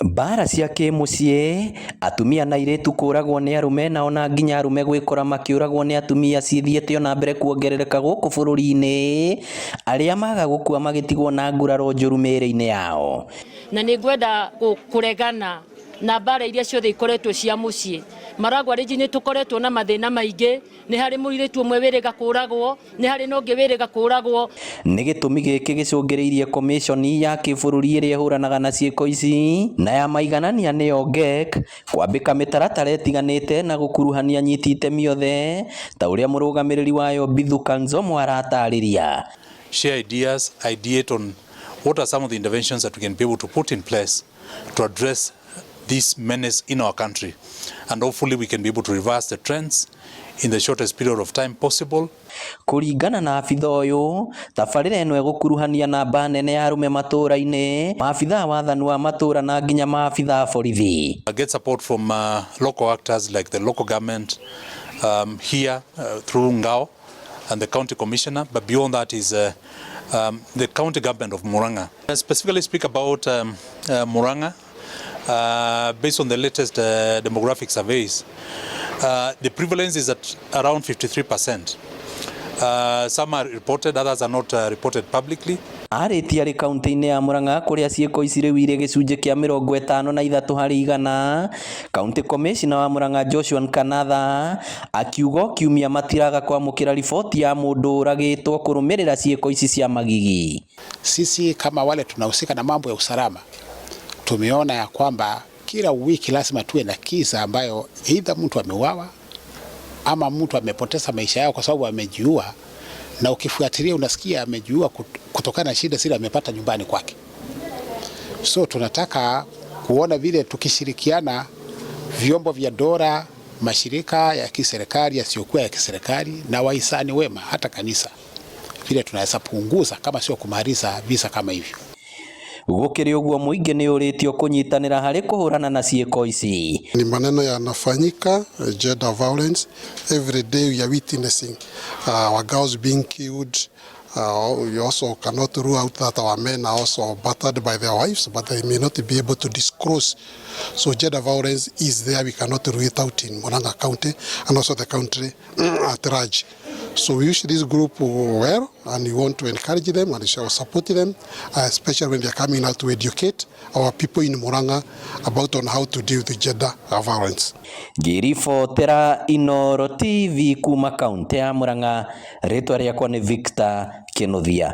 Mbaara cia kĩmũciĩ, atumia na airĩtu kũragwo nĩ arume na ona nginya arume gwĩkora makĩũragwo nĩ atumia cithiĩte ona mbere kuongerereka gũkũ bũrũri-inĩ, arĩa maga gũkua magĩtigwo na nguraro njũru mĩĩrĩ-inĩ yao. Na nĩ ngwenda kũregana na mbara iria ciothe ikoretwo cia mũciĩ. Maragwa rĩngĩ nĩ tũkoretwo na mathĩna maingĩ, nĩ harĩ mũirĩtu ũmwe wĩrĩga kũragwo, nĩ harĩ na ũngĩ wĩrĩga kũragwo. Nĩ gĩtũmi gĩkĩ gĩcũngĩrĩirie komishoni ya kĩbũrũri ĩrĩa ĩhũranaga na ciĩko ici na ya maiganania nĩyo GEC kwambĩka mĩtaratara ĩtiganĩte na gũkuruhania anyiti itemi othe ta ũrĩa mũrũgamĩrĩri wayo Bithu Kanzomo aratarĩria. Share ideas, ideate on what are some of the interventions that we can be able to put in place to address this menace in our country, and hopefully we can be able to reverse the trends in the shortest period of time possible. Kũringana na abitha ũyũ, tabarĩra ĩno ĩgũkuruhania namba nene ya arume matũũra-inĩ, maabitha wathani wa matũũra na nginya maabitha borithi. Get support from local actors like the local government here through Ngao and the county commissioner, but beyond that is the county government of Murang'a. I specifically speak about Murang'a. Based on the latest demographic surveys, the prevalence is at around 53%. Some are reported, others are not reported publicly. Arĩti arĩ kaunti-inĩ ya Murang'a kũrĩa ciĩko ici rĩu irĩ gĩcunjĩ kĩa 53 harĩ 100, county commissioner wa Murang'a Joshua Nkanatha akiuga kiumia matiraga kwamũkĩra riboti ya mũndũ ũragĩtwo kũrũmĩrĩra ciĩko ici cia magigi. Sisi kama wale tunahusika na mambo ya usalama tumeona ya kwamba kila wiki lazima tuwe na kisa ambayo either mtu ameuawa ama mtu amepoteza maisha yao kwa sababu amejiua, na ukifuatilia unasikia amejiua kutokana na shida zile amepata nyumbani kwake. So tunataka kuona vile tukishirikiana vyombo vya dola, mashirika ya kiserikali, yasiyokuwa ya kiserikali na wahisani wema, hata kanisa, vile tunaweza punguza kama sio kumaliza visa kama hivyo. Gũkĩrĩ ũguo mũingĩ nĩ ũrĩtio kũnyitanĩra harĩ kũhũrana na ciĩko ici. Ni maneno yanafanyika, gender violence. Every day we are witnessing our girls being killed. We also cannot rule out that our men are also battered by their wives, but they may not be able to disclose. So gender violence is there. We cannot rule it out in Murang'a County and also the country at large. So we wish this group well, and we want to encourage them and we shall support them, especially when they are coming out to educate our people in Murang'a about on how to deal with gender violence. Ngĩribotera Inooro TV kuma kaunti ya Murang'a, rĩtwa rĩakwa nĩ Victor Kĩnuthia.